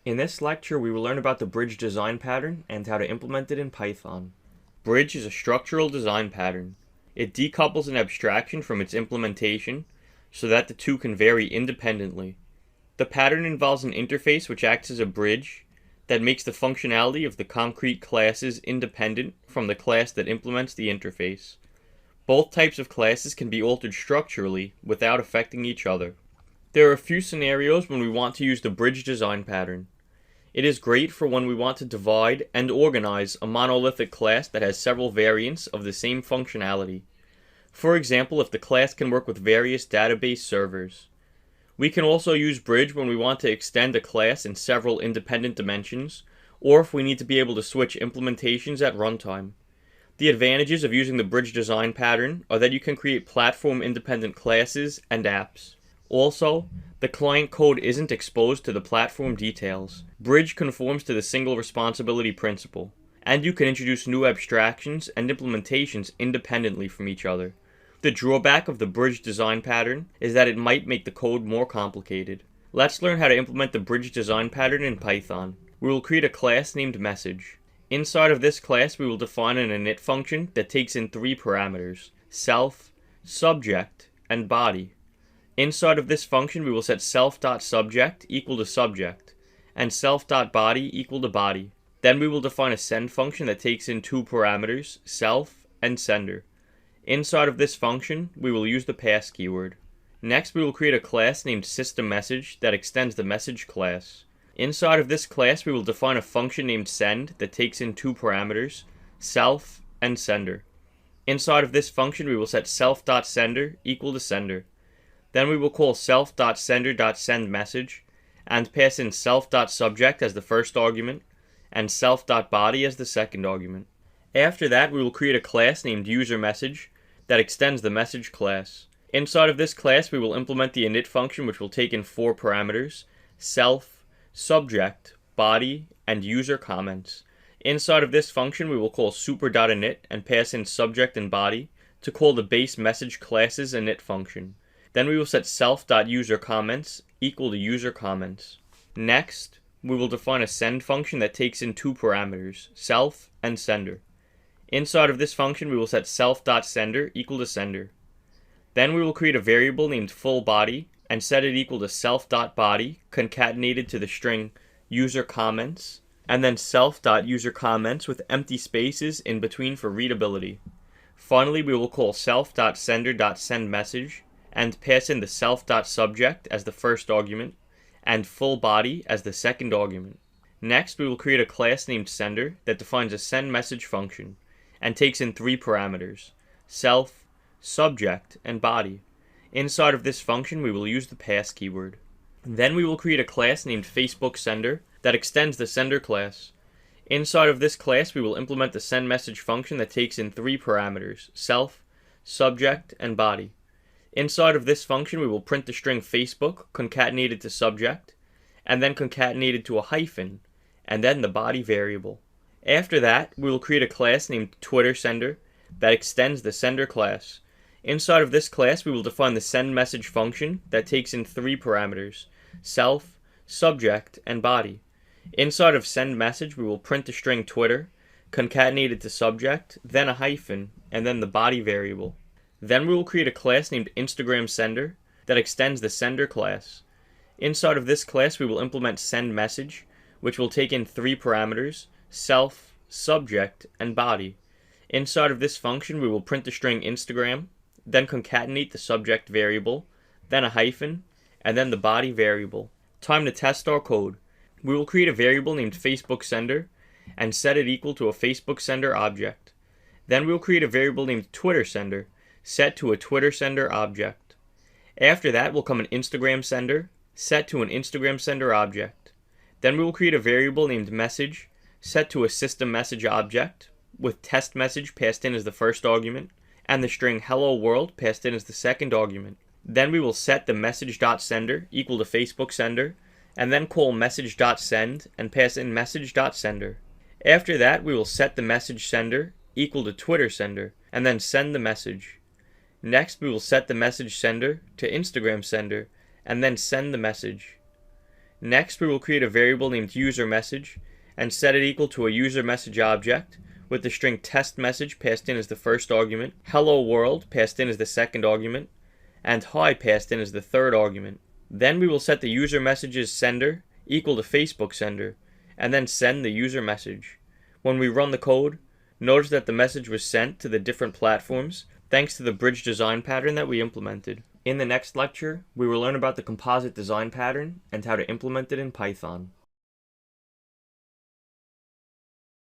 In this lecture, we will learn about the bridge design pattern and how to implement it in Python. Bridge is a structural design pattern. It decouples an abstraction from its implementation so that the two can vary independently. The pattern involves an interface which acts as a bridge that makes the functionality of the concrete classes independent from the class that implements the interface. Both types of classes can be altered structurally without affecting each other. There are a few scenarios when we want to use the bridge design pattern. It is great for when we want to divide and organize a monolithic class that has several variants of the same functionality. For example, if the class can work with various database servers. We can also use bridge when we want to extend a class in several independent dimensions, or if we need to be able to switch implementations at runtime. The advantages of using the bridge design pattern are that you can create platform-independent classes and apps. Also, the client code isn't exposed to the platform details. Bridge conforms to the single responsibility principle, and you can introduce new abstractions and implementations independently from each other. The drawback of the bridge design pattern is that it might make the code more complicated. Let's learn how to implement the bridge design pattern in Python. We will create a class named message. Inside of this class, we will define an init function that takes in three parameters: self, subject, and body. Inside of this function, we will set self.subject equal to subject, and self.body equal to body. Then we will define a send function that takes in two parameters, self and sender. Inside of this function, we will use the pass keyword. Next, we will create a class named systemMessage that extends the message class. Inside of this class, we will define a function named send that takes in two parameters, self and sender. Inside of this function, we will set self.sender equal to sender. Then we will call self.sender.sendMessage and pass in self.subject as the first argument and self.body as the second argument. After that, we will create a class named userMessage that extends the message class. Inside of this class, we will implement the init function, which will take in four parameters: self, subject, body, and user comments. Inside of this function, we will call super.init and pass in subject and body to call the base message class's init function. Then we will set self.userComments equal to userComments. Next, we will define a send function that takes in two parameters, self and sender. Inside of this function, we will set self.sender equal to sender. Then we will create a variable named fullBody and set it equal to self.body concatenated to the string userComments, and then self.userComments with empty spaces in between for readability. Finally, we will call self.sender.sendMessage and pass in the self.subject as the first argument and fullBody as the second argument. Next, we will create a class named sender that defines a sendMessage function and takes in three parameters: self, subject, and body. Inside of this function, we will use the pass keyword. Then we will create a class named FacebookSender that extends the sender class. Inside of this class, we will implement the sendMessage function that takes in three parameters: self, subject, and body. Inside of this function, we will print the string Facebook concatenated to subject, and then concatenated to a hyphen, and then the body variable. After that, we will create a class named TwitterSender that extends the sender class. Inside of this class, we will define the sendMessage function that takes in three parameters: self, subject, and body. Inside of sendMessage, we will print the string Twitter concatenated to subject, then a hyphen, and then the body variable. Then we will create a class named InstagramSender that extends the sender class. Inside of this class, we will implement sendMessage, which will take in three parameters: self, subject, and body. Inside of this function, we will print the string Instagram, then concatenate the subject variable, then a hyphen, and then the body variable. Time to test our code. We will create a variable named FacebookSender and set it equal to a FacebookSender object. Then we will create a variable named TwitterSender set to a TwitterSender object. After that will come an InstagramSender set to an InstagramSender object. Then we will create a variable named Message set to a systemMessage object with testMessage passed in as the first argument and the string hello world passed in as the second argument. Then we will set the message.sender equal to FacebookSender and then call message.send and pass in message.sender. After that, we will set the message sender equal to TwitterSender and then send the message. Next, we will set the message sender to InstagramSender and then send the message. Next, we will create a variable named userMessage and set it equal to a userMessage object with the string testMessage passed in as the first argument, hello world passed in as the second argument, and hi passed in as the third argument. Then we will set the userMessage's sender equal to Facebook sender, and then send the user message. When we run the code, notice that the message was sent to the different platforms thanks to the bridge design pattern that we implemented. In the next lecture, we will learn about the composite design pattern and how to implement it in Python.